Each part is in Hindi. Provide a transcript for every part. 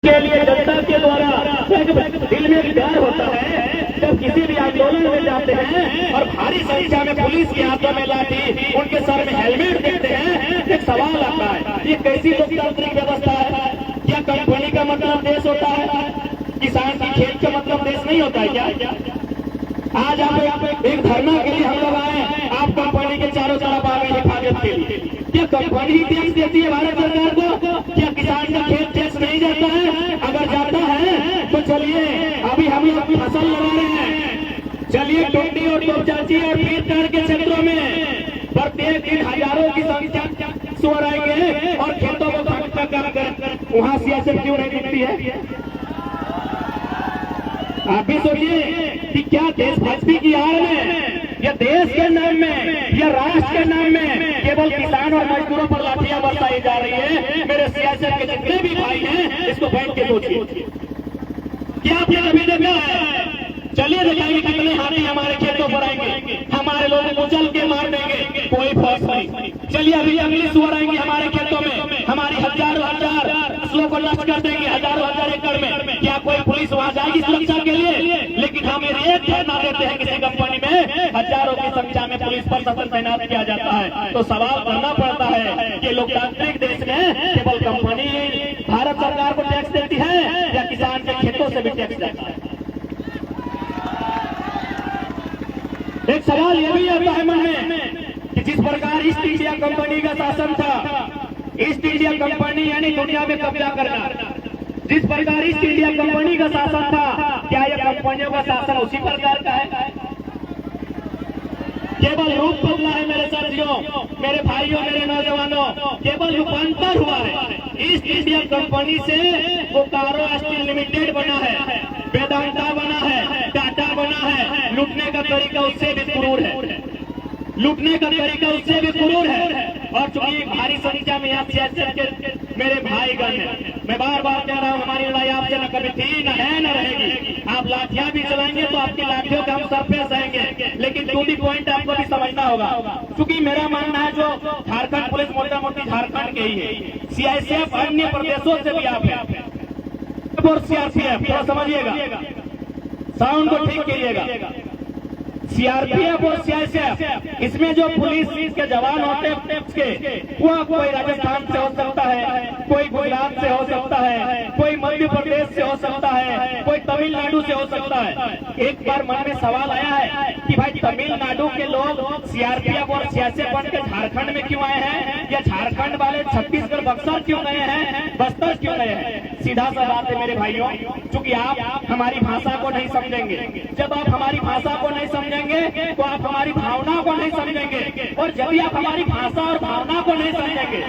के लिए जनता के द्वारा दिल में प्यार होता है। जब किसी भी आंदोलन में जाते हैं और भारी संख्या में पुलिस के हाथों में लाठी, उनके सर में हेलमेट देखते हैं, एक सवाल आता है, ये कैसी लोकतांत्रिक व्यवस्था है? क्या कंपनी का मतलब देश होता है? किसान की खेत का मतलब देश नहीं होता है क्या? आज आप एक धरना के लिए हम लोग आए, आप कंपनी के चारों तरफ आ गए हिफाजत के लिए। क्या कंपनी ही टैक्स देती है भारत सरकार को? क्या किसान का खेत टैक्स नहीं जाता है? अगर जाता है तो चलिए, अभी हम लोग फसल लगा रहे हैं, चलिए टोटी और टोपचाची और पीरटार के क्षेत्रों में प्रत्येक दिन हजारों की संख्या सुअर आएंगे और खेतों को काटना काम कर, वहां सियासत क्यों नहीं दिखती है? आप भी सोचिए कि क्या देशभक्ति की आड़ में या देश के नाम में या राष्ट्र के नाम में केवल किसान और मजदूरों पर लाठियां बरसाई जा रही है? मेरे सियासत के जितने भी भाई हैं, इसको बैठ के सोचिए। क्या आपने कभी देखा है? चलिए दिखाएंगे कितने हाथी हमारे खेतों पर आएंगे, हमारे लोग उछल के मार देंगे, कोई फर्क नहीं। चलिए अभी अगली सुअर आएंगे हमारे खेतों में, हमारी हजारों हजार फसलों को नष्ट कर देंगे, हजारों हजार एकड़ में। क्या कोई पुलिस वहां जाएगी सुरक्षा के लिए? लेकिन हम एक धरना देते हैं किसी कंपनी में, हजारों की संख्या में पुलिस प्रशासन तैनात किया जाता है। तो सवाल करना पड़ता है कि लोकतांत्रिक देश में केवल कंपनी भारत सरकार को टैक्स देती है या किसान के खेतों से भी टैक्स जाता है? एक सवाल यह भी आता है मन में कि जिस प्रकार ईस्ट इंडिया कंपनी का शासन था, ईस्ट इंडिया कंपनी यानी दुनिया में कब्जा करना, जिस प्रकार ईस्ट इंडिया कंपनी का शासन था, क्या यह कंपनियों का शासन उसी प्रकार का है? केवल रूप बदला है मेरे साथियों, मेरे भाइयों, मेरे नौजवानों, केवल रूपांतर हुआ है। ईस्ट इंडिया कंपनी से बोकारो स्टील लिमिटेड बना है, वेदांता बना है, टाटा बना है। लूटने का तरीका उससे भी क्रूर है, लूटने का तरीका उससे भी क्रूर है। और चूंकि भारी संख्या में यहाँ सियासत के मेरे भाईगण हैं, मैं बार बार कह रहा हूँ, हमारी लड़ाई आपसे न कभी थी, न है, न रहेगी। आप लाठियां भी चलाएंगे तो आपकी लाठियों का हम सर पे सहेंगे, लेकिन टू दी पॉइंट आपको भी समझना होगा। क्योंकि मेरा मानना है जो झारखंड पुलिस मोटा मोटी झारखंड के ही है, सीआईएसएफ अन्य प्रदेशों से भी आप है और सीआरपीएफ, थोड़ा समझिएगा, साउंड को ठीक कीजिएगा। सीआरपीएफ और सीआईएसएफ, इसमें जो पुलिस के जवान होते हैं वो कोई राजस्थान से हो सकता है, कोई गुजरात से हो सकता है, कोई मध्य प्रदेश से हो सकता है, कोई तमिलनाडु से हो सकता है। एक बार मन में सवाल आया है कि भाई तमिलनाडु के लोग सीआरपीएफ और सीआईएसएफ बन के झारखंड में क्यों आए हैं, या झारखंड वाले छत्तीसगढ़ बक्सर क्यों गए हैं, बस्तर क्यों गए हैं? सीधा सा बात है मेरे भाइयों, चूंकि आप हमारी भाषा को नहीं समझेंगे। जब आप हमारी भाषा को नहीं समझेंगे तो आप हमारी भावना को नहीं समझेंगे, और जब भी आप हमारी भाषा और भावना को नहीं समझेंगे,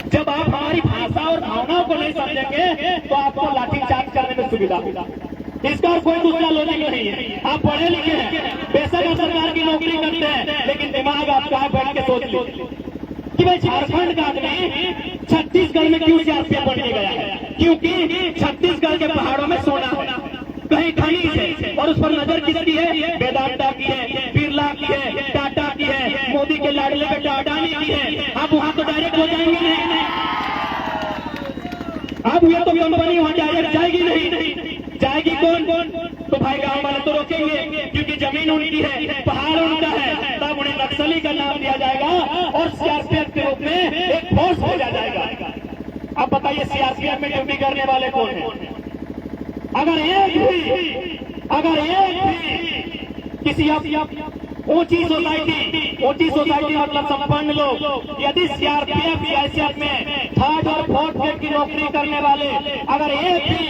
जब आप हमारी भाषा और भावनाओं को नहीं समझेंगे तो आपको लाठीचार्ज करने में सुविधा होगा। इसका कोई दूसरा लॉजिक नहीं है। आप पढ़े लिखे हैं, बेशक आप सरकार की नौकरी करते हैं, लेकिन दिमाग आपका है, बैठ के सोच लो कि भाई झारखंड का आदमी छत्तीसगढ़ में क्यों सीआरपीएफ बनने गया है? क्योंकि छत्तीसगढ़ के पहाड़ों में सोना है, कहीं खनिज है, और उस पर नजर किसकी है? वेदांता की है, बिरला की है, टाटा की है, मोदी के लाडले बेटा अडानी की है। आप वहां तो डायरेक्ट हो जाएंगे नहीं, अब ये तो कंपनी वहां डायरेक्ट जाएगी नहीं, जाएगी कौन? तो भाई गांव वाले तो रोकेंगे, क्योंकि जमीन उनकी है, पहाड़ उनका है। तब उन्हें नक्सली का नाम दिया जाएगा और सीआरपीएफ के रूप में एक फोर्स भेजा जाएगा। अब बताइए सीआरपीएफ में ड्यूटी करने वाले कौन है? अगर एक भी किसी ऊंची सोसाइटी मतलब संपन्न लोग यदि सीआरपीएफ सीआईएसएफ में थर्ड और फोर्थ ग्रेड की नौकरी करने वाले अगर एक भी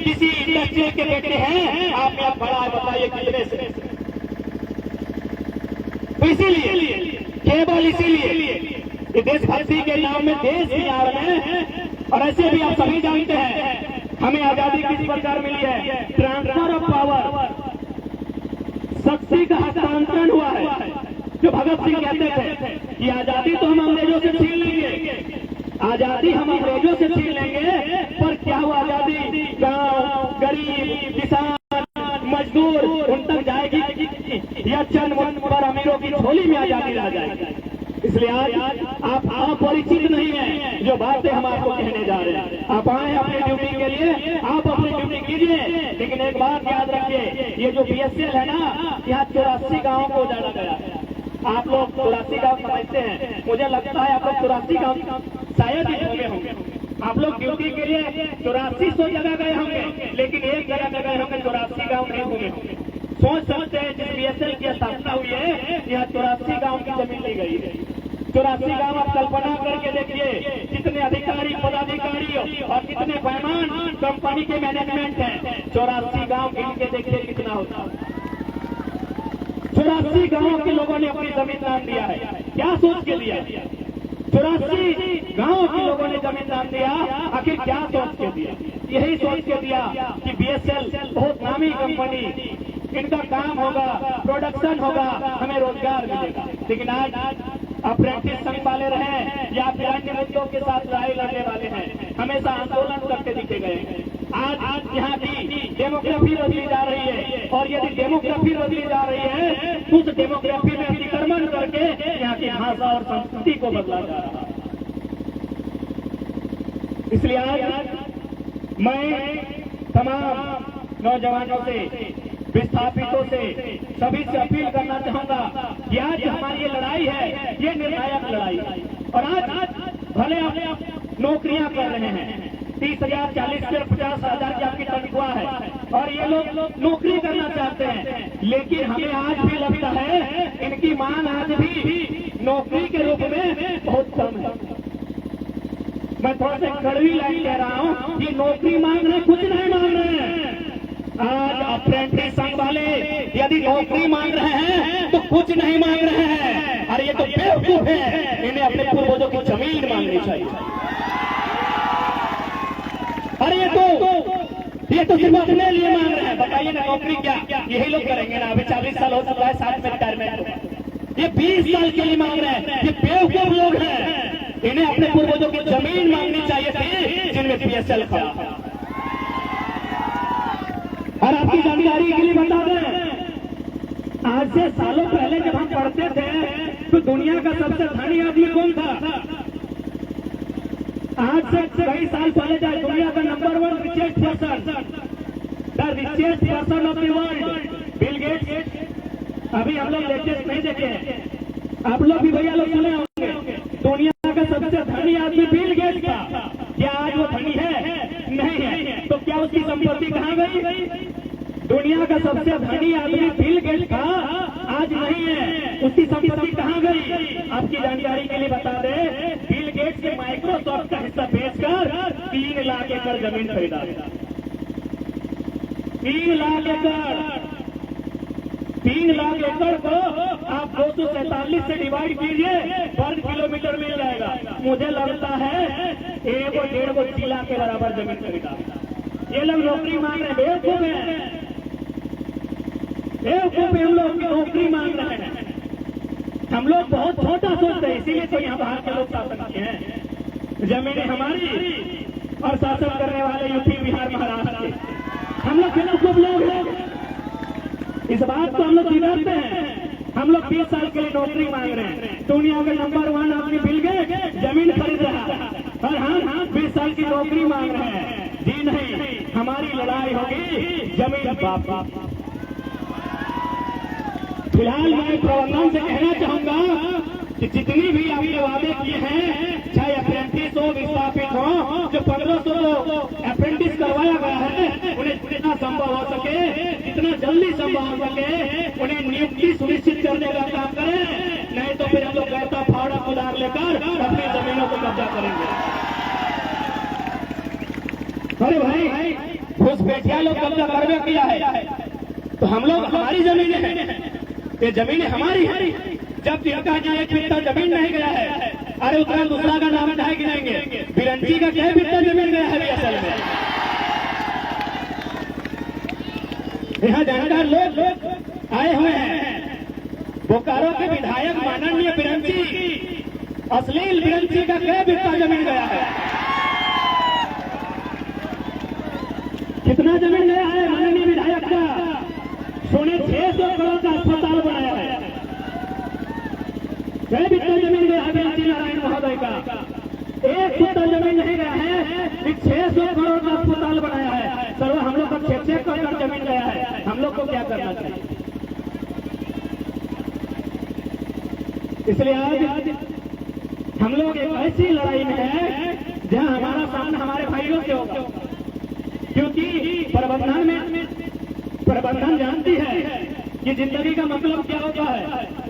किसी इंडस्ट्री के बेटे हैं, आप में बड़ा है, बताइए कितने से? तो इसीलिए, केवल इसीलिए देशभक्ति के नाम में देश की आड़ में, और ऐसे भी आप सभी जानते हैं हमें आजादी किस प्रकार मिली है? ट्रांसफर ऑफ पावर, शक्ति का हस्तांतरण हुआ है। जो भगत सिंह कहते थे कि आजादी तो हम अंग्रेजों से छीन लेंगे, आजादी हम अंग्रेजों से छीन लेंगे, पर क्या हुआ? आजादी गांव, गरीब, किसान, मजदूर उन तक जाएगी या चंद पर अमीरों की झोली में आजादी रह जाएगी? इसलिए आज आप अपरिचित नहीं है जो बातें हम आपको कहने जा रहे हैं। आप आप आए हैं अपनी ड्यूटी के लिए, आप अपनी ड्यूटी कीजिए, लेकिन एक बात याद रखिए, ये जो बीएसएल है ना, यहाँ 84 गाँव को उजाड़ा गया है। आप लोग 84 गाँव समझते हैं, मुझे लगता है आप लोग 84 गाँव शायद ही घूमे होंगे। आप लोग ड्यूटी के लिए 8400 जगह गए होंगे, लेकिन एक जगह गए होंगे, 84 गाँव नहीं घूमे होंगे। सोच सकते हैं जिस बीएसएल की स्थापना हुई है, यहाँ 84 गाँव की जमीन ली गई है। 84 गाँव आप कल्पना करके देखिए, कितने अधिकारी पदाधिकारी और कितने बेईमान कंपनी के मैनेजमेंट हैं। 84 गाँव गिन के देखिए कितना होता है। 84 गाँव के लोगों ने अपनी जमीन दान दिया है। क्या सोच के दिया? 84 गाँव के लोगों ने जमीन दान दिया, आखिर क्या सोच के दिया? यही सोच के दिया कि बीएसएल बहुत नामी कंपनी, इनका काम होगा, प्रोडक्शन होगा, हमें रोजगार मिलेगा। लेकिन आज अप्रेंटिस संघ वाले रहे या फिर अन्य मुद्दों के साथ लड़ाई लड़ने वाले हैं, हमेशा आंदोलन करते दिखे गए हैं। आज यहाँ की डेमोग्राफी बदली जा रही है, और यदि डेमोग्राफी बदली जा रही है, उस डेमोग्राफी में अतिक्रमण करके यहाँ की भाषा और संस्कृति को बदला जा रहा है। इसलिए आज मैं तमाम नौजवानों से, विस्थापितों से, सभी से अपील करना चाहूंगा कि आज हमारी ये लड़ाई है, ये निर्णायक लड़ाई है। और आज भले आप नौकरियां कर रहे हैं, 30,000, 40,000, 50,000 की आपकी तनख्वाह है, और ये लोग नौकरी करना चाहते हैं, लेकिन हमें आज भी लगता है इनकी मांग आज भी नौकरी के रूप में बहुत कम है। मैं थोड़ा सा कड़वी लाइन कह रहा हूँ, ये नौकरी मांग रहे, कुछ नहीं मांग रहे हैं। आज अप्रेंटिस संघ वाले यदि नौकरी मांग रहे हैं तो कुछ नहीं मांग रहे हैं। अरे ये तो बेवकूफ है, इन्हें अपने पूर्वजों की जमीन मांगनी चाहिए। अरे ये तो सिर्फ अपने लिए मांग रहे हैं। बताइए ना, नौकरी क्या यही लोग करेंगे ना? अभी 40 साल हो चुका है, 60 में रिटायरमेंट, ये 20 साल के लिए मांग रहे हैं। ये बेवकूफ लोग हैं, इन्हें अपने पूर्वजों की जमीन मांगनी चाहिए थी जिनमें बीएसएल खड़ा है। और आपकी जानकारी के लिए बता दें, आज से सालों पहले जब हम पढ़ते थे तो दुनिया का सबसे धनी आदमी कौन था? आज से कई साल पहले जाए, दुनिया का number 1 richest person, the richest person of the world, Bill Gates. अभी हम लोग लेटेस्ट नहीं देखे, आप लोग भी भैया लोग सुने होंगे, दुनिया का सबसे धनी आदमी बिल गेट्स था। क्या आज वो धनी है? नहीं है। तो क्या उसकी संपत्ति कहाँ गई? दुनिया का सबसे धनी आदमी बिल गेट्स था, आज नहीं है। उसकी संपत्ति कहाँ गई? आपकी जानकारी के लिए बता दें, बिल गेट्स ने माइक्रोसॉफ्ट का हिस्सा बेचकर 3 लाख एकड़ जमीन खरीदा। 3 लाख एकड़, 3 लाख एकड़ को आप 247 से डिवाइड कीजिए, वर्ग किलोमीटर मिल जाएगा। मुझे लगता है 1.5 जिला के बराबर जमीन खरीदा। ये लोग नौकरी मांग रहे हैं, बेवकूफ है, बेवकूफ हम लोग नौकरी मांग रहे हैं। हम लोग बहुत छोटा सोचते हैं, इसीलिए तो यहाँ बाहर के लोग शासन किए हैं। जमीनें हमारी और शासन करने वाले यूपी, बिहार, महाराष्ट्र के। हम लोग बेवकूफ लोग हैं, इस बात को हम लोग बिगाड़ते हैं। हम लोग 20 साल के लिए नौकरी मांग रहे हैं, दुनिया के नंबर 1 आदमी बिल गेट्स जमीन खरीद रहा है, और हम 20 साल की नौकरी मांग रहे हैं। जी नहीं, हमारी लड़ाई होगी जमीन बाप। फिलहाल मैं प्रबंधन से कहना चाहूंगा कि जितनी भी आपने वादे किए हैं, चाहे अप्रेंटिस हो, विस्थापित हो, जो 1500 अप्रेंटिस करवाया गया है, उन्हें जितना संभव हो सके, जितना जल्दी संभव हो सके, उन्हें नियुक्ति सुनिश्चित करने का काम करें। नहीं तो फिर हम लोग गैता फावड़ा कुदार लेकर अपनी जमीनों को कब्जा करेंगे। अरे भाई, घुसपैठिया लोग कब्जा करवे किया है, तो हम लोग, हमारी जमीनें हैं, ये जमीनें हमारी हैं। जब जिनका यहाँ 1 बित्ता जमीन नहीं गया है, अरे उतना दूसरा का नाम चाहे गिनाएंगे। बिरंची का क्या बित्ता जमीन गया है असल में? यहाँ जानकार लोग आए हुए हैं। बोकारो के विधायक माननीय बिरंची, अश्लील बिरंची का क्या बित्ता जमीन गया है? कितना जमीन गया है माननीय विधायक का? सोने 600 करोड़ का अस्पताल बनाया है। क्या बित्ता जमीन गया है बिरंची नारायण महोदय का? 1 बित्ता जमीन नहीं गया है। 600 करोड़ का अस्पताल बनाया है। सर हम लोग का 6 एकड़ जमीन गया है, हम लोग को क्या करना चाहिए? इसलिए आज हम लोग एक ऐसी लड़ाई में है जहां हमारा सामना हमारे भाइयों से होगा, क्योंकि प्रबंधन जानती है कि जिंदगी का मतलब क्या होता है।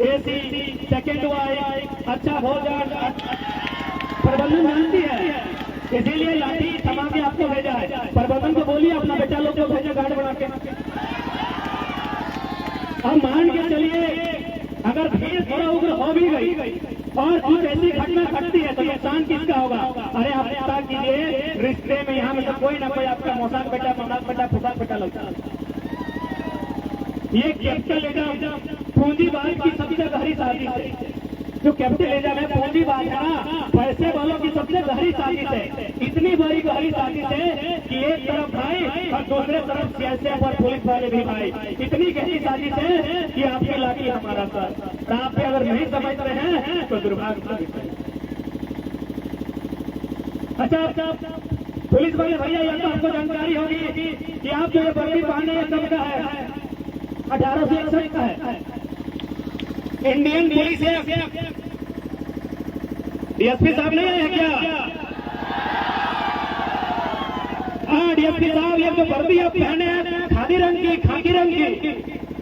एसी, सेकेंड वाइफ, अच्छा भोजन, प्रबंधन जानती है, इसीलिए लाठी थमा के आपको भेजा है। प्रबंधन को बोलिए अपना बेटा लोग को भेजे गार्ड बना के। अब मान के चलिए अगर भीड़ थोड़ा उग्र हो भी गई और कुछ ऐसी घटना घटती है तो नुकसान किसका होगा? अरे आप पता कीजिए, रिश्ते में यहाँ में तो कोई ना कोई आपका मौसा बेटा, मौसा बेटा, फुफा बेटा लगता है। ये कैपिटलिज्म पूंजीवाद की सबसे गहरी साजिश है। जो कैपिटलिज्म है पूंजीवाद है ना, पैसे वालों की सबसे गहरी साजिश है। इतनी बड़ी गहरी साजिश है कि एक तरफ भाई और दूसरे तरफ सियासी और पुलिस वाले भी भाई। इतनी गहरी साजिश है कि आपकी लाठी हमारा सर। आप पे अगर नहीं समझ रहे हैं तो दुर्भाग्य। अच्छा पुलिस वाले भैया, यह तो आपको जानकारी होगी कि आप जो वर्दी पहने हैं कब का है? 1861 का है। इंडियन पुलिस है। डीएसपी साहब नहीं आए हैं क्या? हाँ डीएसपी साहब, ये जो वर्दी आप पहने हैं खादी रंग की,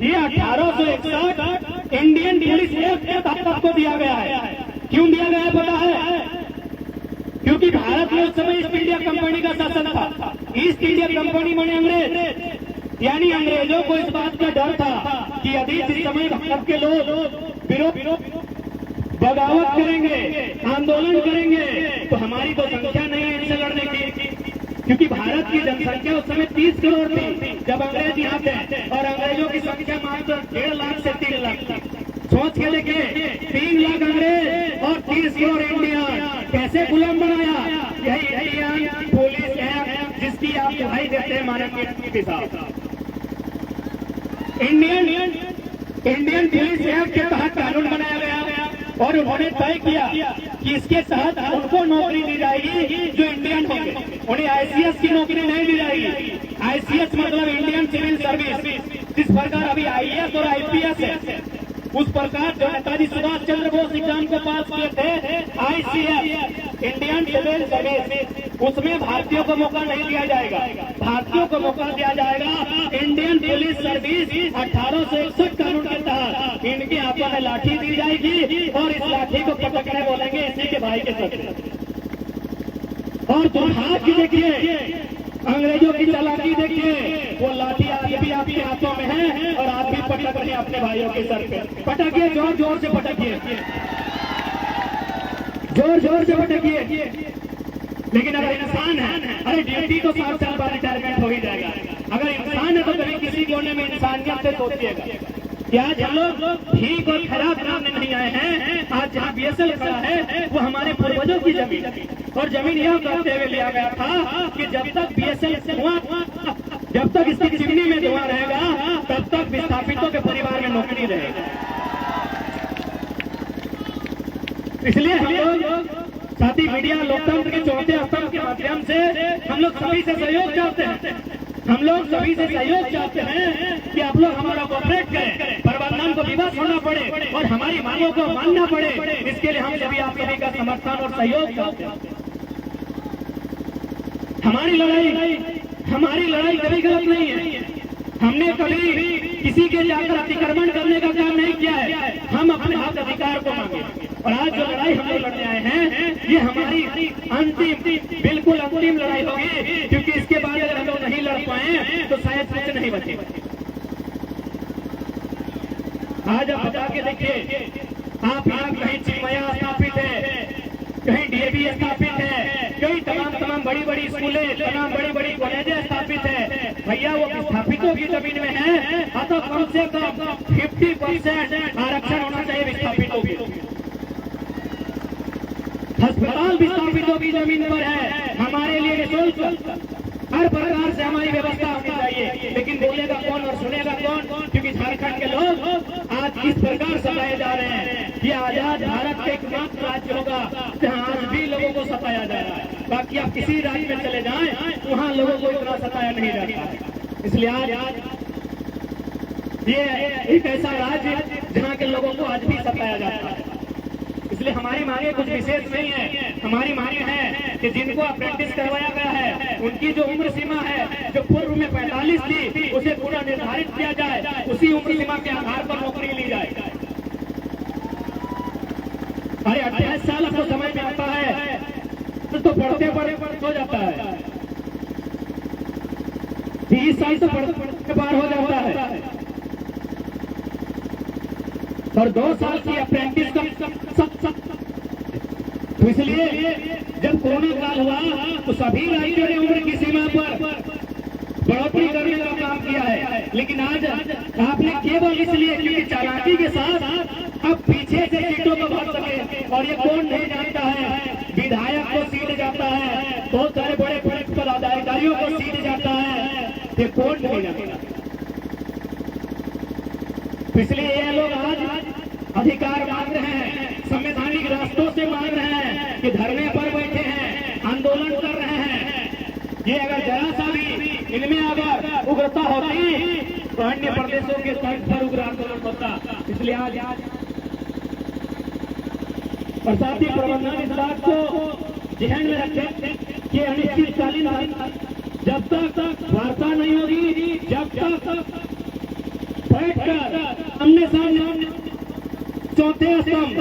ये 1861 इंडियन पुलिस एक्ट आपको दिया गया है। क्यों दिया गया है पता है? क्योंकि भारत में उस समय ईस्ट इंडिया कंपनी का शासन था। ईस्ट इंडिया कंपनी माने अंग्रेज, यानी अंग्रेजों को इस बात का डर था कि यदि इस समय भारत के लोग बगावत करेंगे, आंदोलन करेंगे तो हमारी तो संख्या नहीं है इनसे लड़ने की। क्योंकि भारत की जनसंख्या उस समय 30 करोड़ थी जब अंग्रेज यहाँ थे, और अंग्रेजों की संख्या मात्र 1.5 लाख से 3 लाख थी। सोच के देखिए, 3 लाख अंग्रेज और 30 करोड़ इंडियन, कैसे गुलाम बनाया? यही इंडियन पुलिस एक्ट जिसकी आप दुहाई देते हैं माननीय साहब। इंडियन पुलिस एक्ट के तहत कानून बनाया गया और उन्होंने तय किया कि इसके तहत उनको नौकरी दी जाएगी जो इंडियन होंगे। उन्हें आईसीएस की नौकरी नहीं दी जाएगी। आईसीएस मतलब इंडियन सिविल सर्विस। जिस प्रकार अभी आईएएस और आईपीएस है, उस प्रकार जो नेताजी सुभाष चंद्र बोस एग्जाम को पास किए थे, आईसीएस इंडियन सिविल सर्विस, उसमें भारतीयों को मौका नहीं दिया जाएगा। भारतीयों को मौका दिया जाएगा इंडियन पुलिस सर्विस 1861 कानून के तहत। इनके हाथों में लाठी दी जाएगी और इस लाठी को पटकने बोलेंगे इसी के भाई के साथ। और दुर्भाग्य देखिए, अंग्रेजों की चालाकी देखिए, वो लाठी आज भी आपके हाथों में है और आप भी पटक रहे हैं अपने भाइयों के सर पे। पटकिए, जोर जोर से पटकिए, जोर जोर से पटकिए। लेकिन अगर इंसान है, अरे ड्यूटी तो 60 साल बाद रिटायरमेंट हो ही जाएगा। अगर इंसान है तो कभी किसी कोने में इंसानियत से सोचिएगा कि आज हम लोग ठीक और खराब बनाने नहीं आए हैं। आज जहाँ बीएसएल खड़ा है वो हमारे पूर्वजों की जमीन, और जमीन यह कहते हुए लिया गया था कि जब तक बीएसएल जब तक इसकी चिमनी में धुआं रहेगा तब तक विस्थापितों के परिवार में नौकरी रहेगी। इसलिए हम लोग साथी मीडिया लोकतंत्र के चौथे स्तंभ के माध्यम से हम लोग सभी से सहयोग चाहते हैं। हम लोग सभी से सहयोग चाहते हैं कि आप लोग हमारा कोऑपरेट करें, प्रबंधन को विवश होना पड़े और हमारी मांगों को मानना पड़े। इसके लिए हम सभी आप सभी का समर्थन और सहयोग चाहते हैं। हमारी लड़ाई कभी गलत नहीं है। हमने कभी किसी के जाकर अतिक्रमण करने का काम नहीं किया है। हम अपने हक अधिकार को मांगे, और आज जो लड़ाई हम लोग लड़ने आए हैं ये हमारी बिल्कुल अंतिम लड़ाई होगी। क्योंकि इसके बाद अगर हम लोग नहीं लड़ पाए तो शायद कुछ नहीं बचे। आज आप बता के देखिए, आप यहाँ कहीं चिन्मया स्थापित है, कहीं डीएवी स्थापित है, कई तमाम बड़ी बड़ी स्कूलें, तमाम बड़ी बड़ी कॉलेजें स्थापित है। भैया वो विस्थापितों की जमीन में है, तो कम से कम 50% आरक्षण होना चाहिए विस्थापितों की। अस्पताल विस्थापितों की जमीन पर है, हमारे लिए निःशुल्क हर प्रकार से हमारी व्यवस्था होनी चाहिए। लेकिन बोलेगा कौन और सुनेगा कौन? क्योंकि झारखंड के लोग आज इस प्रकार सताए जा रहे हैं। ये आजाद भारत का एकमात्र राज्य होगा जहां आज भी लोगों को सताया जा रहा है। बाकी बाकी आप किसी राज्य में चले जाएं, वहां लोगों को इतना सताया नहीं जाता है। इसलिए आज ये एक ऐसा राज्य जहाँ के लोगों को आज भी सताया जाता है। इसलिए हमारी मांगे कुछ विशेष नहीं है। हमारी मांगे है कि जिनको अप्रेंटिस करवाया गया है, उनकी जो उम्र सीमा है, जो पूर्व में 45 थी, उसे पूरा निर्धारित किया जाए, उसी उम्र सीमा के आधार पर नौकरी ली जाए। अरे 28 साल आपको समय में आता है तो पढ़ते पढ़ते हो जाता है, 30 साल तो पढ़ते पार हो जाता है, और 2 साल की अप्रेंटिस सब। तो इसलिए जब कोरोना काल हुआ तो सभी राज्यों ने उम्र की सीमा पर बढ़ोतरी करने का काम किया है। लेकिन आज आपने केवल इसलिए क्योंकि चालाकी के साथ अब पीछे से सीटों को भर सके, और ये कौन नहीं जानता है, विधायक को सीट जाता है, बहुत सारे बड़े बड़े पदाधिकारियों को सीट जाता है, ये कौन नहीं जानता। इसलिए ये लोग आज अधिकार मांग रहे हैं, संवैधानिक रास्तों से मांग रहे हैं कि धरने पर बैठे हैं, आंदोलन कर रहे हैं। ये अगर जरा सा भी इनमें अगर उग्रता होती तो अन्य प्रदेशों के तर्ज पर उग्र आंदोलन होता। इसलिए आज प्रशासनिक प्रबंधन इस बात को ध्यान में रखे कि अनिश्चितकालीन जब तक वार्ता नहीं होगी, जब तक बैठकर हमने सामने चौथे स्तंभ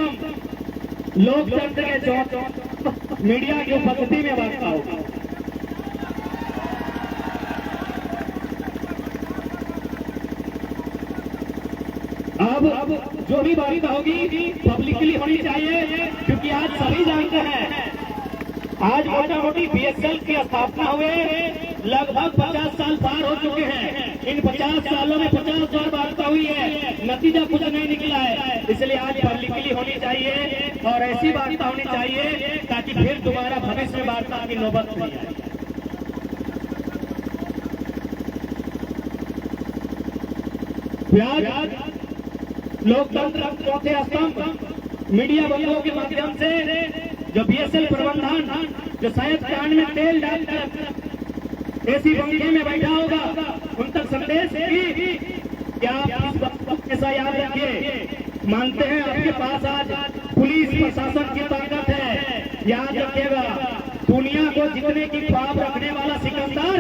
लोकतंत्र के चौथे मीडिया की उपस्थिति में वार्ता होगी। अब जो भी वार्ता होगी पब्लिकली होनी चाहिए, क्योंकि आज सभी जानते हैं आज मोटा मोटी बीएसएल की स्थापना हुए लगभग 50 साल पार हो चुके हैं। इन 50 सालों में 50 बार वार्ता हुई है, नतीजा कुछ नहीं निकला है। इसलिए आज पब्लिकली होनी चाहिए और ऐसी वार्ता होनी चाहिए ताकि फिर दोबारा भविष्य में वार्ता की नौबत नहीं आए। लोकतंत्र चौथे स्तंभ मीडिया बंधुओं के माध्यम से जो बीएसएल प्रबंधन जो शायद कान में तेल डालकर ऐसी पंखे में बैठा होगा, उन तक संदेश कि आप इस बात को ऐसा याद रखिए, मानते हैं आपके पास आज पुलिस प्रशासन की ताकत है, याद रखिएगा दुनिया को जीतने की ख्वाब रखने वाला सिकंदर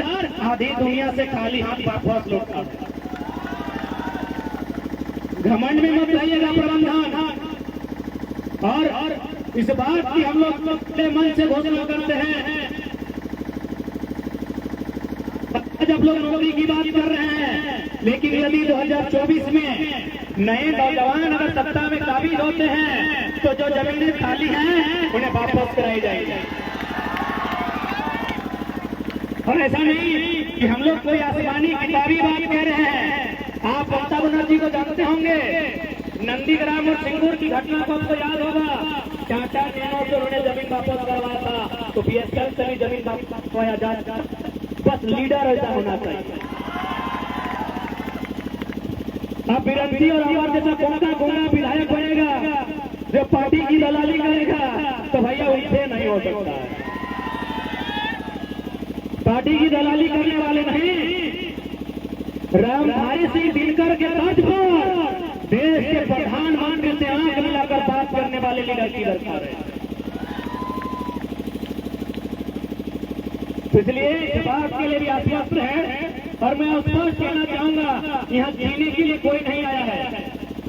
आधी दुनिया से खाली हाथ वापस लौटा है। घमंड में मत रहिएगा प्रबंधन, और इस बात की हम लोग मन से घोषणा करते हैं, जब लोग नौकरी की बात कर रहे हैं, लेकिन यदि 2024 में नए नौजवान अगर सत्ता में काबिज होते हैं तो जो जमीनें खाली हैं उन्हें वापस कराई जाएगी। और ऐसा नहीं कि हम लोग कोई आसमानी किताबी बात कह रहे हैं। आप ममता बनर्जी को जानते होंगे, नंदीग्राम और सिंगूर की घटना को आपको याद होगा, 4-4 महीनों से उन्होंने जमीन वापस करवाया था, तो बीएसएल से भी जमीन वापस करवाया जाए। बस लीडर ऐसा होना चाहिए। अब बिरंती और अमर जैसा कौन गुंगा विधायक बनेगा जो पार्टी की दलाली करेगा, तो भैया उनसे नहीं हो सकता है। पार्टी की दलाली करने वाले नहीं, रामधारी सिंह दिनकर के तर्ज पर देश के प्रधानमंत्री से आंख मिलाकर बात करने वाले लीडर की दरकार है। इसलिए इस बात के लिए भी आश्वस्त है, और मैं स्पष्ट कहना चाहूंगा, यहाँ जीने के लिए कोई नहीं आया है।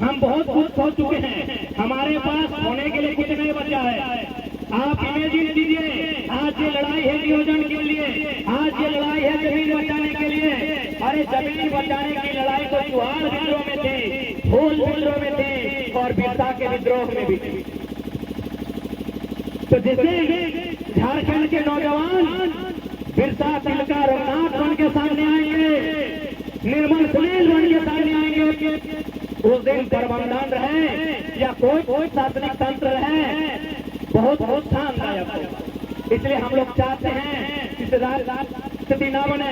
हम बहुत खुश हो चुके हैं, हमारे पास होने के लिए कुछ नहीं बचा है। आप इमेजिन कीजिए, आज ये लड़ाई है नियोजन के लिए, आज ये लड़ाई है जमीन बचाने के लिए। अरे जमीन बचाने की लड़ाई तो चुहार विद्रोह में थी, फूल विद्रोह में थी, और बिरसा के विद्रोह में भी थी। तो जैसे झारखंड के नौजवान बिरसा, तिलका, रघुनाथ बन के सामने आएंगे, निर्मल सुनील बन के सामने आएंगे, उस दिन प्रबंधन रहे या कोई शासनिक तंत्र रहे, बहुत बहुत शानदायक होगा। इसलिए हम लोग चाहते हैं इस स्थिति न बने।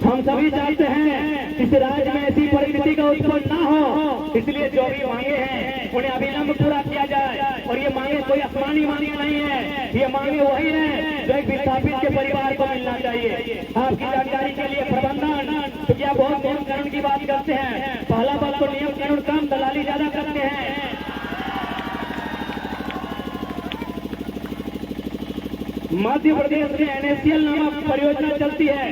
हम सभी चाहते हैं इस राज्य में ऐसी परिस्थिति का उत्पन्न न हो। इसलिए जो भी मांगे हैं उन्हें अविलंब पूरा किया जाए। और ये मांगे कोई आसमानी मांगे नहीं है, ये मांगे वही है जो एक विस्थापित के परिवार को मिलना चाहिए। आपकी जानकारी के लिए प्रबंधन, क्योंकि आप बहुत नियम कानून की बात करते हैं, पहला बात तो नियम कानून कम, दलाली ज्यादा करते हैं। मध्य प्रदेश में NACL नामक परियोजना चलती है,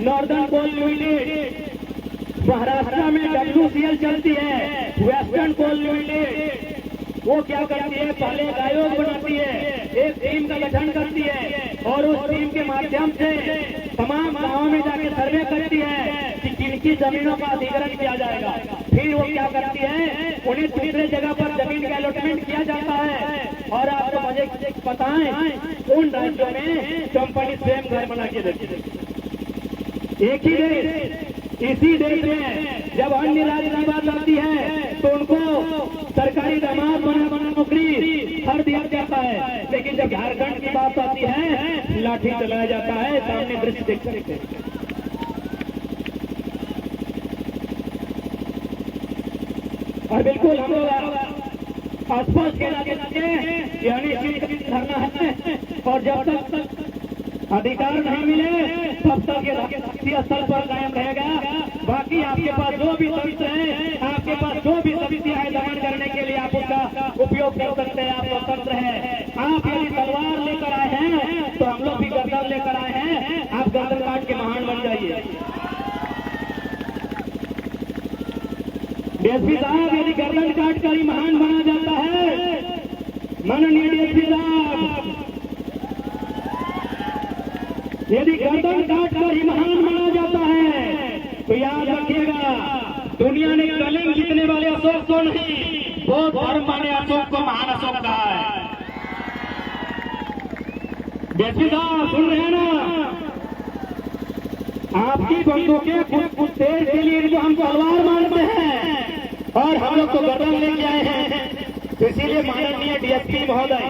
नॉर्दर्न कोल लिमिटेड। महाराष्ट्र में WCL चलती है, वेस्टर्न कोल लिमिटेड। वो क्या करती है, पहले एक आयोग बनाती है, एक टीम का गठन करती है और उस टीम के माध्यम से तमाम गांवों में जाके सर्वे करती है कि किन जमीनों का अधिग्रहण किया जाएगा। फिर वो क्या करती है, उन्हें दूसरे जगह पर जमीन का अलॉटमेंट किया जाता है। और आपको मुझे बताएं, उन राज्यों में कंपनी स्वयं घर बना के देती है। एक ही देश, इसी देश में जब अन्य राज्य की बात आती है तो उनको सरकारी दामाद बना नौकरी हर दिया जाता है, लेकिन जब झारखंड की बात आती है लाठी चलाया जाता है। सामने दृश्य देख सकते हैं। और बिल्कुल हम लोग आसपास के इलाके यानी धरना है, और जब तक अधिकार नहीं मिले तब तक ये राष्ट्रीय स्तर पर कायम रहेगा। बाकी आपके पास जो भी शब्द है, आपके पास जो भी समितियां है दमन करने के लिए, आप उसका उपयोग कर सकते हैं। आप स्वतंत्र है। आप यदि तलवार लेकर आए हैं तो हम लोग भी गर्दन लेकर आए हैं, आप गर्दन काट के महान बन जाइए। डीएसपी साहब, यदि गर्दन काट कर ही महान बना जाता है, माननीय डीएसपी साहब, यदि गर्दन काट कर ही महान बना जाता है तो याद रखिएगा, दुनिया ने कलम लिखने वाले अशोक को नहीं, बौद्ध धर्म वाले अशोक को महान अशोक कहा है। डीएसपी साहब सुन रहे हैं ना, आपकी बंदूकें कुछ देर के लिए जो हम तलवार मारते हैं और हम लोग तो गर्दन लेके आए हैं। तो इसीलिए माननीय डीएसपी महोदय,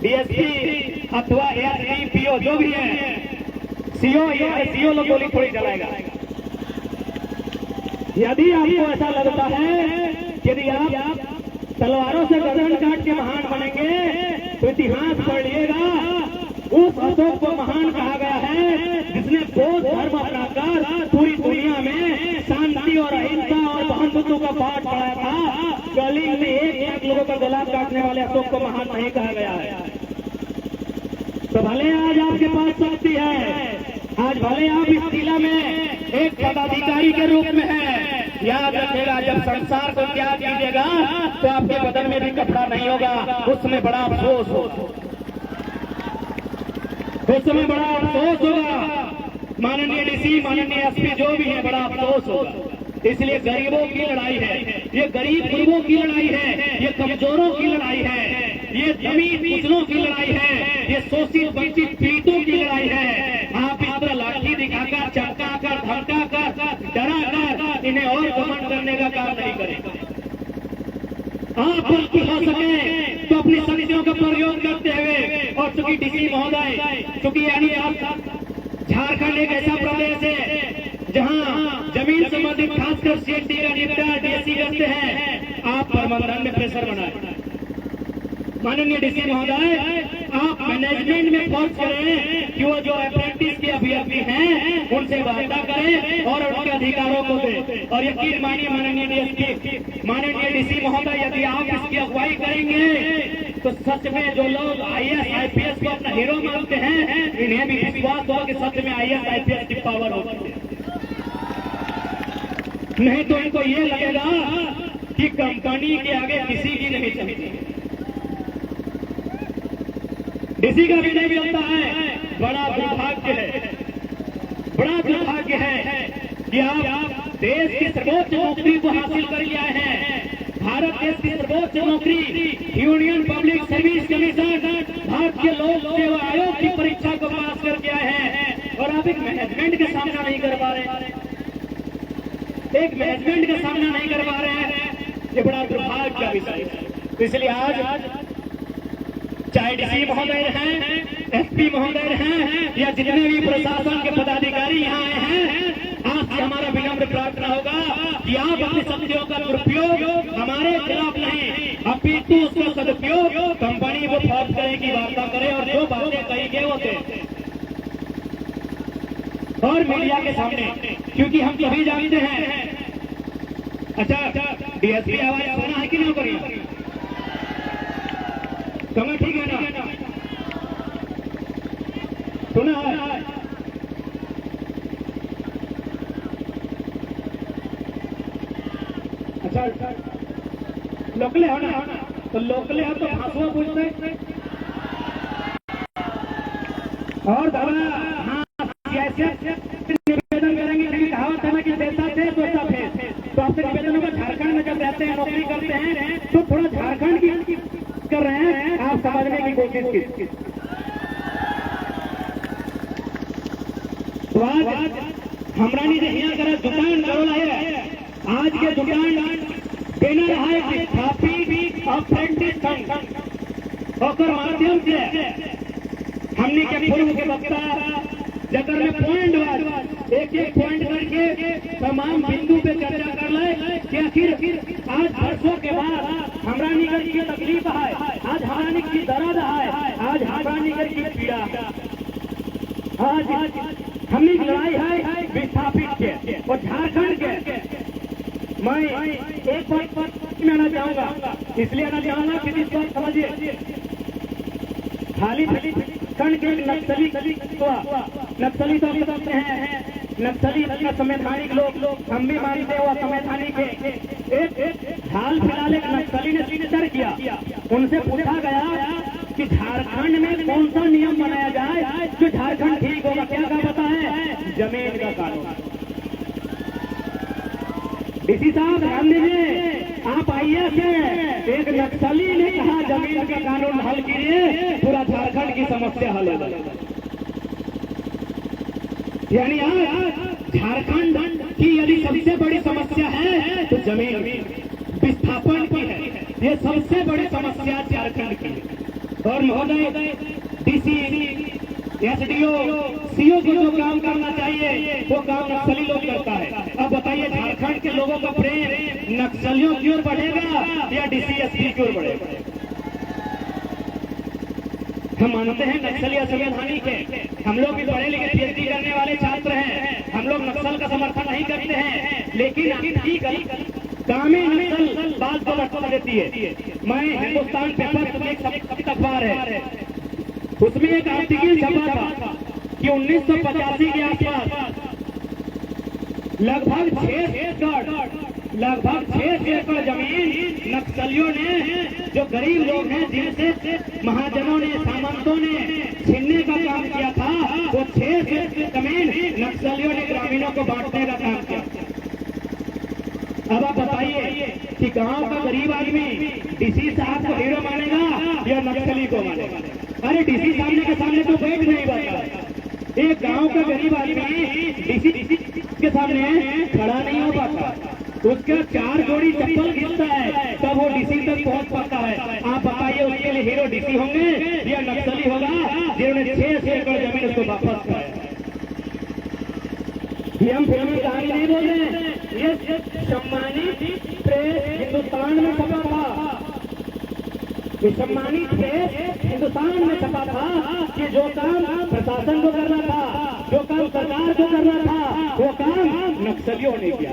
डीएसपी अथवा एसडीपीओ जो भी है, सीओ लोग गोली थोड़ी चलाएगा। यदि आपको ऐसा लगता है कि यदि आप तलवारों से गर्दन काट के महान बनेंगे तो इतिहास पढ़ लीजिएगा, उस अशोक को महान कहा गया है जिसने बौद्ध धर्म अपनाकर पूरी दुनिया में शांति और अहिंसा और बंधुत्व का पाठ पढ़ाया था। कलिंग में एक लोगों का गला काटने वाले अशोक को महान नहीं कहा गया है। तो भले आज आपके पास शक्ति है, आज भले आप इस जिला में एक पदाधिकारी के रूप में है, याद रखिएगा जब संसार को त्याग कीजिएगा तो आपके बदन में भी कपड़ा नहीं होगा, उसमें बड़ा अफसोस होगा, उसमें बड़ा अफसोस होगा। माननीय डीसी, माननीय एसपी जो भी है, बड़ा अफसोस होगा। इसलिए गरीबों की लड़ाई है, ये गरीब गुरबों की लड़ाई है, ये कमजोरों की लड़ाई है, ये जमीन कुचलों की लड़ाई है, ये शोषित वंचित पीड़ितों की लड़ाई है। आप इस तरह लाठी दिखाकर, चमकाकर, धमकाकर, डराकर इन्हें और घमंड करने का काम नहीं करें। आप बल्कि हो सके तो अपनी शक्तियों का प्रयोग करते हुए, और चूंकि डीसी महोदय, चूंकि यानी झारखंड एक ऐसा प्रदेश है जहां जमीन संबंधित खासकर सीएसडी का निपटारा डीएससी करते हैं, आप प्रबंधन में प्रेशर बनाए। माननीय डीसी महोदय, आप मैनेजमेंट में फोर्स करें कि वो जो अप्रेंटिस के अभ्यर्थी हैं उनसे वार्ता करें और उनके अधिकारों को दें। और यकीन मानिए माननीय डीएसपी, माननीय डीसी महोदय, यदि आप इसकी अगुवाई करेंगे तो सच में जो लोग आईएएस आईपीएस को अपना हीरो मानते हैं, इन्हें भी विश्वास होगा कि सच में आईएएस आईपीएस की पावर होती है। नहीं तो इनको ये लगेगा कि कंपनी के आगे किसी की नहीं चलती। डीसी का भी नहीं मिलता है, बड़ा दुर्भाग्य है, बड़ा दुर्भाग्य है कि आप देश की सर्वोच्च नौकरी को हासिल कर लिया है। भारत देश की सर्वोच्च नौकरी यूनियन पब्लिक सर्विस कमीशन, भारतीय लोक सेवा आयोग की परीक्षा को पास करके आए हैं, और आप एक मैनेजमेंट का सामना नहीं कर पा रहे हैं, एक मैनेजमेंट का सामना नहीं कर पा रहे हैं। ये बड़ा दुर्भाग्य का विषय है। इसलिए आज चाहे डीसी महोदय हैं, एसपी महोदय हैं, या जितने भी प्रशासन के पदाधिकारी यहाँ आए हैं, आपसे हमारा विनम्र प्रार्थना होगा कि आप अपनी शक्तियों का दुरुपयोग हमारे खिलाफ नहीं, अपितु उसका सदुपयोग कंपनी को फॉर्म करने की वार्ता करें और जो बातें कही गए होते और मीडिया के सामने, क्योंकि हम सभी जानते हैं। अच्छा, डीएसपी आवाज सुना है कि नहीं करिए? समय ठीक है ना? सुना है? अच्छा, लोकले हो ना? तो लोकले हो तो भाषा पूछते हैं और दादा हाँ कैसे निवेदन करेंगे? कहावत है ना कि देता थे तो थे। तो आपसे निवेदन होगा, झारखंड में जब रहते हैं, नौकरी करते हैं, तो थोड़ा झारखंड की कर रहे हैं, आप समझने की कोशिश की। तो आज हमरा नहीं यहाँ करा जुटान करो है, आज के जुटान देना रहा है विस्थापित अप्रेंटिस होकर माध्यम से हमने के पूर्व के वक्ता जगह में पॉइंट एक पॉइंट करके तमाम बिंदु पे चर्चा कर ले कि आखिर आज वर्षों के बाद हमरा निगर की तकलीफ है, आज हमरा निगर की दर्द है, आज हमरा निगर की पीड़ा, आज हमने लड़ाई है विस्थापित के और झारखंड के। मैं एक बात में आना चाहूंगा, इसलिए आना चाहूंगा कि इस बात समझिए, खाली खंड के नक्सली तो समझते हैं, नक्सली संवैधानिक लोग हम भी मानते हैं, संवैधानिक एक हाल फिलहाल एक नक्सली ने सिग्नेचर किया, उनसे पूछा गया कि झारखंड में कौन सा नियम बनाया जाए जो झारखंड ठीक होगा? क्या पता है? जमीन का कानून। डीसी साहब ध्यान दीजिए, आप आइए से एक नक्सली ने कहा जमीन का कानून हल कीजिए, पूरा झारखंड की समस्या हल हो जाए। यानी आज झारखंड की यदि सबसे बड़ी समस्या है तो जमीन विस्थापन की है, ये सबसे बड़ी समस्या झारखंड की। और महोदय डीसी एसडीओ सीओ को जो काम करना चाहिए वो काम नक्सली लोग करता है। अब बताइए झारखंड के लोगों का प्रेम नक्सलियों की ओर बढ़ेगा या डीसीएसपी की ओर बढ़ेगा? हम मानते हैं नक्सली असंवैधानिक है, हम लोग भी पढ़े लिखे पीएचडी करने वाले छात्र हैं, हम लोग नक्सल का समर्थन नहीं करते हैं, लेकिन ठीक कामी नक्सल बात को बढ़ा देती है। मैं हिंदुस्तान पेपर एक अखबार है, उसमें एक आर्टिकल छपा था कि 1985 के आसपास लगभग 6 एकड़ जमीन नक्सलियों ने, जो गरीब लोग हैं जिनसे महाजनों ने सामंतों ने छीनने का काम किया था, वो 6 एकड़ जमीन नक्सलियों ने ग्रामीणों को बांटने का काम किया। अब आप बताइए कि गांव का गरीब आदमी डीसी साहब को हीरो मानेगा या नक्सली को मानेगा? अरे डीसी सामने तो बैठ नहीं पाता, एक गांव का गरीब आदमी डीसी के सामने खड़ा नहीं हो पाता, उसका 4 जोड़ी चप्पल गिरता है तब वो डीसी तक पहुंच पाता है। आप बताइए उसके लिए हीरो डीसी होंगे या नक्सली होगा जिन्होंने 6 एकड़ जमीन उसको वापस कराया? ये हम फिल्मी कहानी नहीं बोल रहे हैं, ये सम्मानित प्रेस हिंदुस्तान में छपा था, सम्मानित प्रेस हिंदुस्तान में छपा था कि जो काम प्रशासन को करना था, जो काम सरकार को करना था, वो काम नक्सलियों ने किया।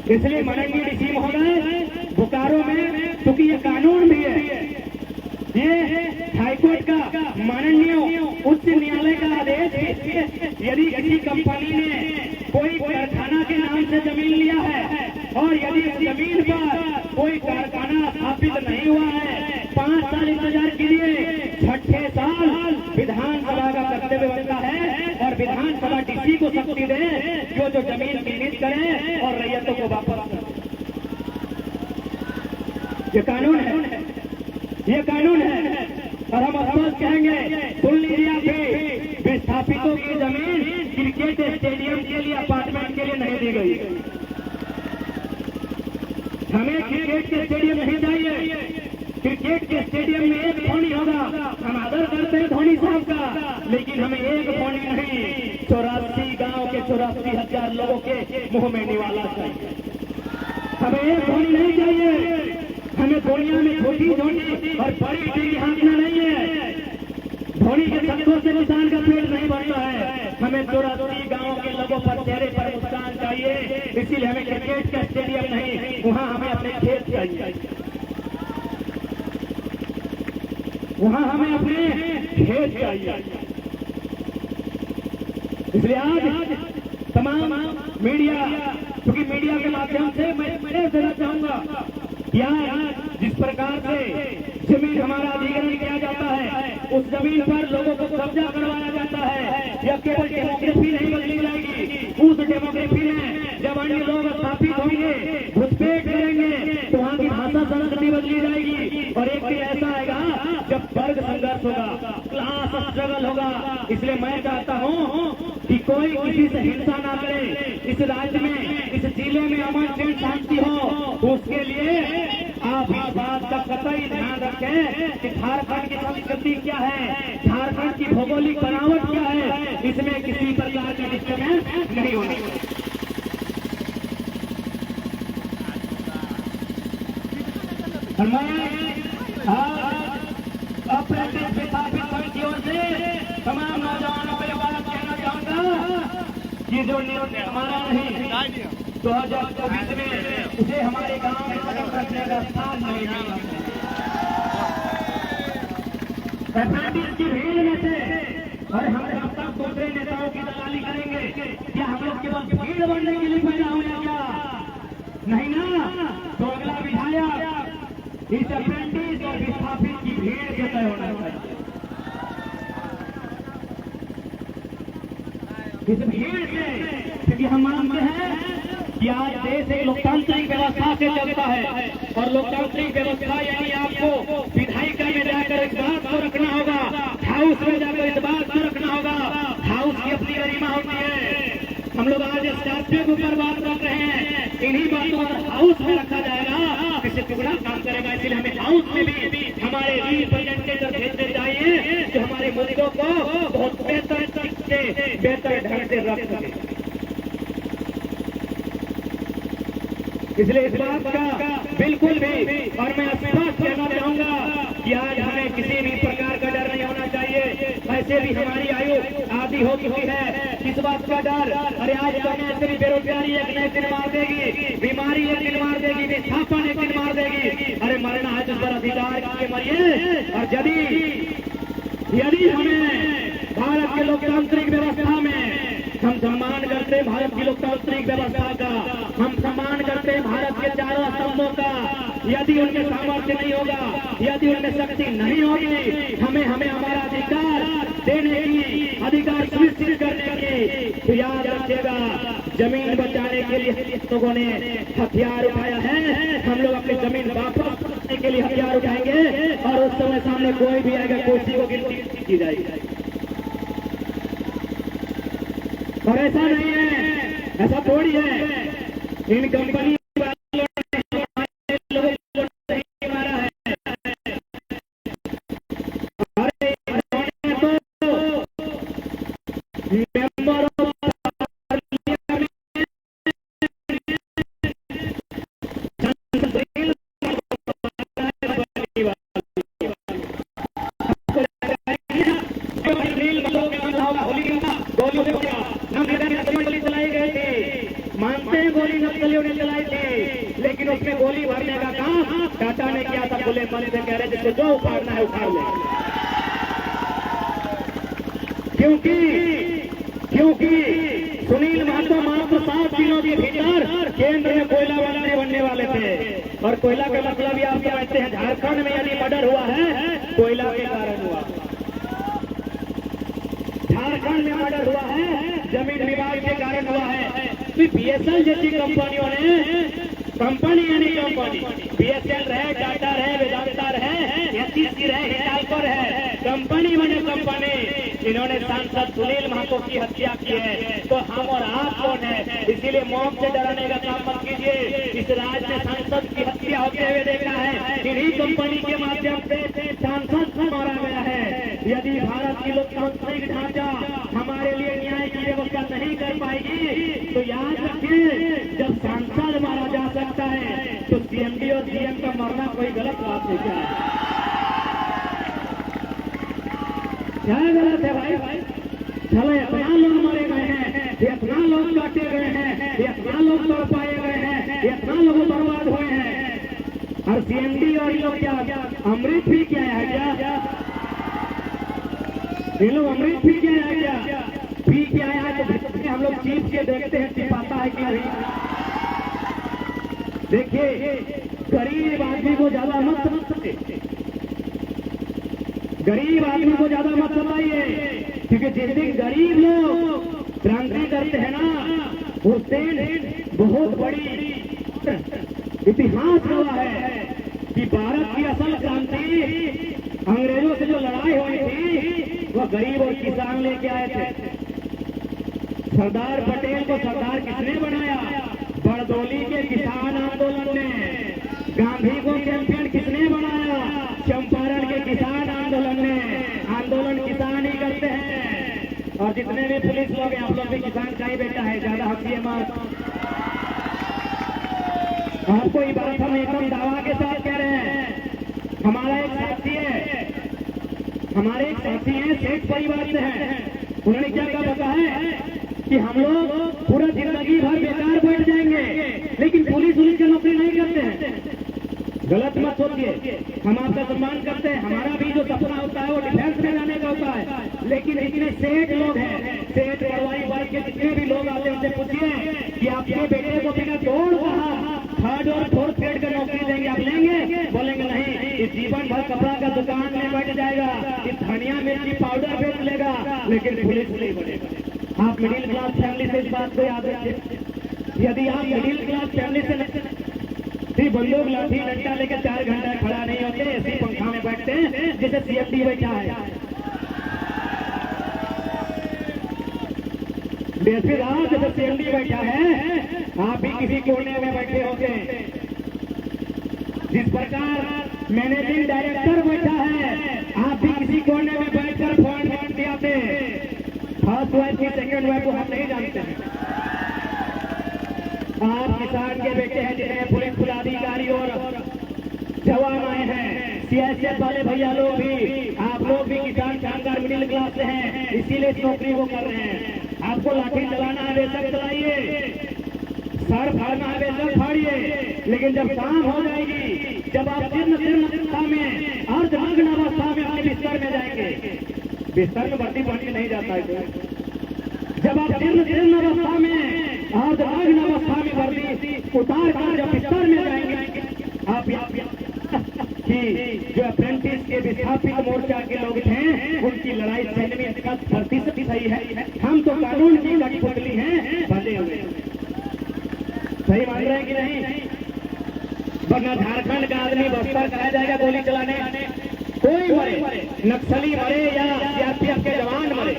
इसलिए माननीय डीसी महोदय बोकारो में, क्योंकि ये कानून भी है, ये हाईकोर्ट का माननीय उच्च न्यायालय का आदेश है, यदि किसी कंपनी ने कोई कारखाना के नाम से जमीन लिया है और यदि इस जमीन पर कोई कारखाना स्थापित नहीं हुआ है, 5 साल इंतजार कीजिए, 6ठे साल विधानसभा का कर्तव्य बनता है और विधानसभा डीसी को शक्ति दे जो जमीन चिन्हित करे और रैयतों को वापस करे। ये कानून है, ये कानून है। और हम स्पष्ट कहेंगे, सुन लीजिए, आप विस्थापितों की जमीन क्रिकेट स्टेडियम के लिए, अपार्टमेंट के लिए नहीं दी गई। हमें क्रिकेट के स्टेडियम नहीं चाहिए, क्रिकेट के स्टेडियम में एक धोनी होगा, हम आदर करते हैं धोनी साहब का, लेकिन हमें एक धोनी नहीं, 84 गांव के 180,000 लोगों के मुंह में निवाला चाहिए। हमें एक धोनी नहीं चाहिए, हमें दुनिया में छोटी छोटी और बड़ी टीम हाँकना नहीं है। धोनी के शब्दों से किसान का पेट नहीं भरता है। हमें 84 गांवों के लोगों पर चेहरे पर मुस्कान चाहिए। इसीलिए हमें क्रिकेट का स्टेडियम नहीं, वहां हमें अपने खेत चाहिए, वहां हमें अपने खेत चाहिए। इसलिए आज तमाम मीडिया, क्योंकि मीडिया के माध्यम से मैं देना चाहूंगा यार, जिस प्रकार से जमीन हमारा अधिग्रहण किया जाता है, उस जमीन पर लोगों को कब्जा करवाया जाता है। यह केवल डेमोक्रेसी नहीं बदली जाएगी, उस डेमोक्रेसी में जब अन्य लोग स्थापित होंगे, घुसपैठ करेंगे, तो वहाँ की भाषा संस्कृति बदली जाएगी। और एक दिन ऐसा आएगा जब वर्ग संघर्ष होगा, क्लास स्ट्रगल होगा। इसलिए मैं चाहता हूँ कि कोई किसी से हिंसा ना करे। इस राज्य में, इस जिले में अमन चैन शांति हो, तो उसके लिए आप इस बात का कतई ध्यान रखें कि झारखंड की संस्कृति क्या है, झारखंड की भौगोलिक बनावट क्या है, इसमें किसी प्रकार की डिस्टर्बेंस नहीं होनी। अप्रेंटिस विस्थापित संघ की ओर से तमाम नौजवानों को यह बात कहना चाहूंगा कि जो निर्णय हमारा नहीं 2024 में, उसे हमारे गांव में कदम रखने का स्थान नहीं मिला। अप्रेंटिस की भीड़ में से और हम सब दूसरे नेताओं की दलाली करेंगे, क्या हम लोग केवल भीड़ बनने के लिए पैदा हुए क्या? नहीं ना। तो अगला विधायक इस अप्रेंटिस और विस्थापित की भीड़ से तय होना चाहिए। इस भीड़ से, क्योंकि हम मानते हैं कि आज देश एक लोकतांत्रिक व्यवस्था से चलता है, और लोकतांत्रिक व्यवस्था यानी आपको विधायिका में जाकर इस बात को रखना होगा, हाउस में जाकर इस बात को रखना होगा, हाउस की अपनी गरिमा होती है। हम लोग आज स्टार्टिंग के ऊपर बात कर रहे हैं, इन्हीं बातों पर हाउस में रखा जाएगा, इससे टुकड़ा काम करेगा। इसलिए हमें हाउस में भी हमारे रिप्रेजेंटेटिव भेजने चाहिए जो हमारे मुद्दों को बहुत बेहतर ढंग से रख सके। इसलिए इस बात का बिल्कुल भी, और मैं स्पष्ट कहना चाहूंगा कि आज हमें किसी भी प्रकार का डर नहीं होना चाहिए। वैसे भी हमारी आयु आधी हो चुकी है, किस बात का डर? अरे आज करने से भी बेरोजगारी एक नए दिन मार देगी, बीमारी एक दिन मार देगी, विस्थापन एक दिन मार देगी। अरे मरना है तो पर अधिकार के मरिए। और यदि हमें भारत के लोकतांत्रिक व्यवस्था में हम सम्मान करते हैं, भारत की लोकतांत्रिक व्यवस्था का हम सम्मान करते हैं, भारत के चारों स्तंभों का, यदि उनमें सामर्थ्य नहीं होगा, यदि उनमें शक्ति नहीं होगी हमें हमारा अधिकार देने की, अधिकार सुनिश्चित करने की, तो याद रखिएगा जमीन बचाने के लिए लोगों ने हथियार उठाया है। हम लोग अपनी जमीन वापस करने के लिए हथियार उठाएंगे, और उस समय सामने कोई भी आएगा, कोई को गिनती की जाएगी। और ऐसा नहीं है, ऐसा थोड़ी है, इन कंपनी वालों ने लोगों को नहीं मारा है। अरे तो मेंबर ऑफ मानते हैं गोली नक्सलियों ने चलाई थी, लेकिन उसमें गोली भरने का काम टाटा ने किया था। खुले मन से कह रहे जिसको जो उखाड़ना है उखाड़ ले, क्योंकि सुनील महतो मात्र 7 दिनों के भीतर केंद्र में कोयला मंत्री बनने वाले थे। और कोयला का मतलब ये आप समझते हैं, झारखंड में यदि मर्डर हुआ है कोयला के कारण हुआ, झारखंड में मर्डर हुआ है जमीन विवाद के कारण हुआ है। बीएसएल जैसी कंपनियों ने, कंपनी यानी कंपनी, बीएसएल रहे, टाटा रहे, वेदांता रहे, एचईसी रहे, हिंडाल्को रहे, कंपनी बने कंपनी, इन्होंने सांसद सुनील महतो की हत्या की है। तो हम और आप कौन है? इसीलिए मौत से डरने का काम मत कीजिए। इस राज्य में सांसद की हत्या होते हुए देखा है, इन्हीं कंपनी के माध्यम से सांसद मारा गया है। यदि भारत की लोकतांत्रिक ढांचा हमारे लिए न्याय की व्यवस्था नहीं नहीं कर पाएगी तो याद रखिए, जब सांसद मारा जा सकता है तो सीएमडी और सीएम का मरना कोई गलत बात है क्या? क्या गलत है भाई? चलो इतना लोग मारे गए हैं, इतना लोग काटे गए हैं, इतना लोग तड़पाए गए हैं, इतना लोग बर्बाद हुए हैं, और सीएमडी और ये लोग क्या अमृत भी क्या है क्या? ये लोग अमृत भी क्या है क्या? पी क्या है? तो हम लोग चीज के देखते हैं छिपाता है कि नहीं। देखिए, गरीब आदमी को ज्यादा मत समझते, गरीब आदमी को ज्यादा मत समझाइए, क्योंकि जिस दिन गरीब लोग क्रांति करते हैं ना, उस दिन बहुत बड़ी इतिहास गवाह है कि भारत की असल क्रांति, अंग्रेजों से जो लड़ाई हुई थी वह गरीब और किसान लेके आए थे। सरदार पटेल को सरदार किसने बनाया? बरदौली के किसान आंदोलन ने। गांधी को चैंपियन किसने बनाया? चंपारण के किसान आंदोलन ने। आंदोलन किसान ही करते हैं। और जितने भी पुलिस लोग हैं, आप लोग भी किसान का ही बेटा है, ज्यादा हंसिए मत। आपको ये बात हम एकदम दावा के साथ कह रहे हैं। हमारा एक साथी है, हमारे एक साथी हैं, सेठ परिवार से हैं। उन्होंने क्या कहा पता है कि हम लोग पूरा जिंदगी भर बेकार बैठ जाएंगे, लेकिन पुलिस की नौकरी नहीं करते हैं। गलत मत सोचिए, हम आपका सम्मान करते हैं, हमारा भी जो सपना होता है वो डिफेंस में जाने का होता है। लेकिन इतने सेठ लोग हैं, सेठ पटवारी वर्ग के जितने भी लोग आते हैं उनसे पूछिए कि आपके बेटे को बिना तोड़ कहा थर्ड और फोर्थ ग्रेड का नौकरी देंगे, आप लेंगे? बोलेंगे नहीं, इस जीवन भर कपड़ा का दुकान में बैठ जाएगा, इस धनिया मिर्ची पाउडर बेच लेगा, लेकिन पुलिस नहीं बनेगा। आप मिडिल क्लास फैमिली से इस बात को याद रखिए। यदि आप मिडिल क्लास फैमिली से बंदूक लाठी डंडा लेकर 4 घंटा खड़ा नहीं होते, ऐसे पंखा में बैठते हैं जैसे सीएमडी बैठा है, जैसे सीएमडी बैठा है, आप भी किसी कोने में बैठे होंगे। जिस प्रकार मैनेजिंग डायरेक्टर बैठा है, आप भी किसी कोने में बैठकर फोन बांटते आते। फर्स्ट वाइफ की सेकंड वाइफ को हम नहीं जानते हैं। आप किसान के बेटे हैं, जितने पुलिस पदाधिकारी और जवान आए हैं, सीएसएफ वाले भैया लोग भी, आप लोग भी किसान कामगार मिडिल क्लास से हैं, इसीलिए इस नौकरी को कर रहे हैं। आपको लाठी चलाना है बेशक चलाइए, सर फाड़ना है बेशक फाड़िए, लेकिन जब शाम हो जाएगी, जब आप जीर्ण अवस्था में और जागरण अवस्था में अपने बिस्तर में जाएंगे, बिस्तर में वर्दी पहन के नहीं जाता है। जब आप जीर्ण अवस्था में और जागरण अवस्था में वर्दी उतार कर जब बिस्तर में जाएंगे, आप कि जो अप्रेंटिस के विस्थापित मोर्चा के लोग हैं, उनकी लड़ाई सैन्य में 10% सही है, हम तो कानून की कठपुतली हैं, बंधे हुए। सही मान रहे हैं कि नहीं? वरना झारखंड का आदमी बस्तर कहा जाएगा गोली चलाने, कोई मरे, नक्सली मरे या सीआरपीएफ के जवान मरे,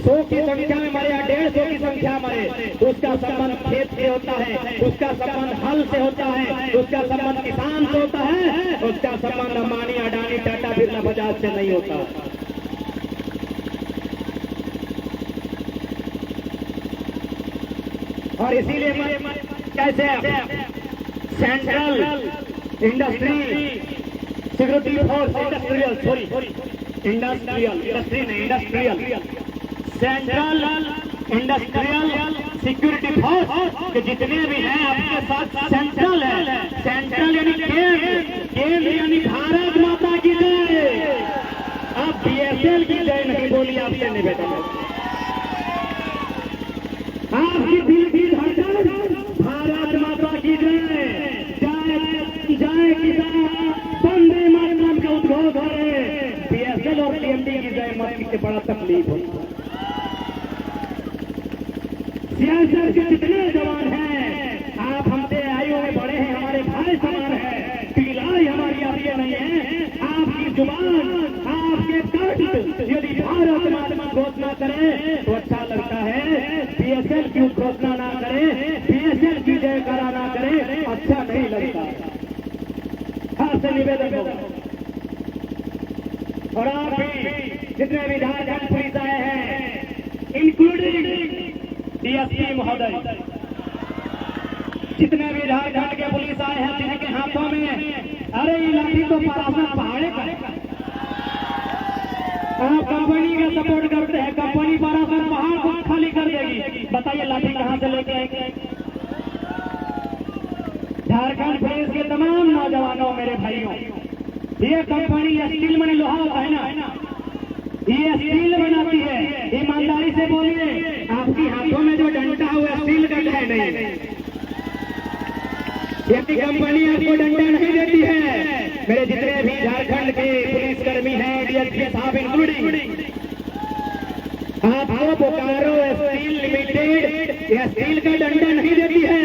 100 की संख्या में मरे या 150 की संख्या मरे, उसका संबंध खेत से होता है, उसका संबंध हल से होता है, उसका संबंध किसान से होता है, उसका संबंध अंबानी, अडानी, टाटा, बिरला, बजाज से नहीं होता। और इसीलिए कैसे central industry security force, industrial central industrial security force के जितने भी हैं आपके साथ सेंट्रल है। सेंट्रल यानी केंद्र यानी भारत माता की जय। आप बीएसएल की जय नहीं बोली, आपसे निवेदन है, आपकी दिल की धड़कन भारत माता की जय। जय किसान, वंदे मातरम का उद्घोष हो रहे, बीएसएल और सीएमडी की जय मत की बड़ा तकलीफ हो। सीएसएफ के जितने जवान हैं, आप हमसे आयु में बड़े हैं, हमारे भाई समान है, पिलाई हमारी आपके नहीं है। आपकी जुबान, आपके कंठ यदि भारत माता घोषणा करे तो अच्छा लगता है, बीएसएल की घोषणा ना करे, बीएसएल की जयकारा ना करे, अच्छा नहीं लगता। आपसे निवेदन होगा। और आप भी जितने भी झारखंड पुलिस आए हैं, इंक्लूडिंग डीएसपी महोदय, जितने भी झारखंड के पुलिस आए हैं जिनके हाथों में अरे ये लाठी तो परासा पहाड़े का आप कंपनी का सपोर्ट करते हैं, कंपनी परासा पहाड़ को खाली कर देगी। बताइए लाठी कहां से लेके आएंगे? झारखंड पुलिस के तमाम नौजवानों, मेरे भाइयों, ये कंपनी स्टील मनी लोहा है ना, ये स्टील बनाती है। ईमानदारी से बोलिए, आपकी हाथों में जो डंडा है वो स्टील का है नहीं। ये कंपनी आपको डंडा नहीं देती है। मेरे जितने भी झारखंड के पुलिसकर्मी हैं, डीएसपी साहब इंक्लूडिंग, आपको बोकारो स्टील लिमिटेड यह स्टील का डंडा नहीं देती है।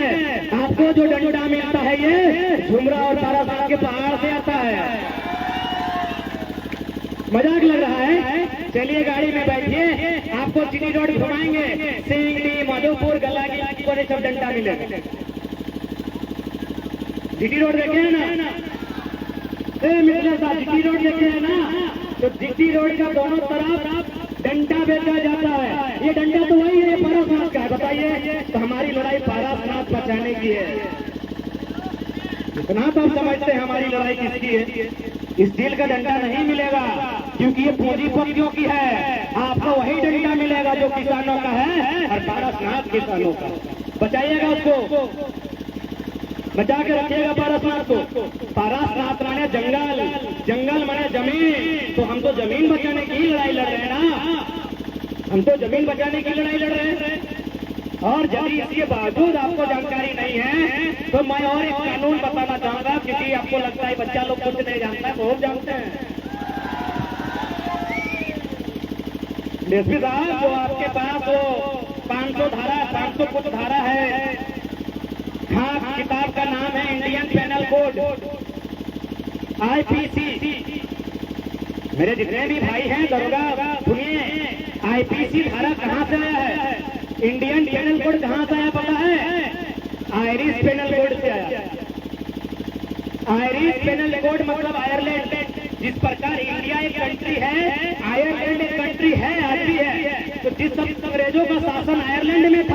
आपको जो डंडा मिलता है ये झुमरा और पारासात के पहाड़ से आता है। मजाक लग रहा है? चलिए गाड़ी में बैठिए, आपको चिनी रोड घुमाएंगे, सिंगड़ी, मधुपुर, गलागी को सब डंडा मिलेगा। जीटी रोड देखे है ना? मित्र साहब जीटी रोड देखे है ना? तो जीटी रोड का दोनों तरफ डंडा बेचा जाता है। ये डंडा तो वही है, पारासात का है। बताइए, तो हमारी लड़ाई पारासात बचाने की है। इतना तो आप समझते हैं हमारी लड़ाई किसकी है? स्टील का डंडा नहीं मिलेगा क्योंकि ये पूंजीपतियों की है। आपको वही डंडा मिलेगा जो किसानों का है और पारासात किसानों का। बचाइएगा उसको, बचा के रखिएगा पारासात को। पारासात माने जंगल, जंगल माने जमीन। तो हम तो जमीन बचाने की लड़ाई लड़ रहे हैं ना, हम तो जमीन बचाने की लड़ाई लड़ रहे हैं। और यदि इसके बावजूद आपको जानकारी नहीं है तो मैं और एक कानून बताना चाहूंगा, क्योंकि आपको लगता है बच्चा लोग कुछ नहीं जानता है, बहुत जानते हैं। डीएसपी साहब, जो आपके पास वो 500 धारा, 500 कुछ धारा है, हाँ, किताब का नाम है इंडियन पेनल कोड, आईपीसी। मेरे जितने भी भाई हैं दरोगा, सुनिए, आईपीसी धारा कहां से आया है? इंडियन पेनल कोड कहां से आया पता है? आयरिश पेनल कोड से आया। आयरिश पेनल कोड मतलब आयरलैंड। जिस प्रकार इंडिया एक कंट्री है, आयरलैंड एक कंट्री है, आज भी है। तो जिस अंग्रेजों का शासन आयरलैंड में था,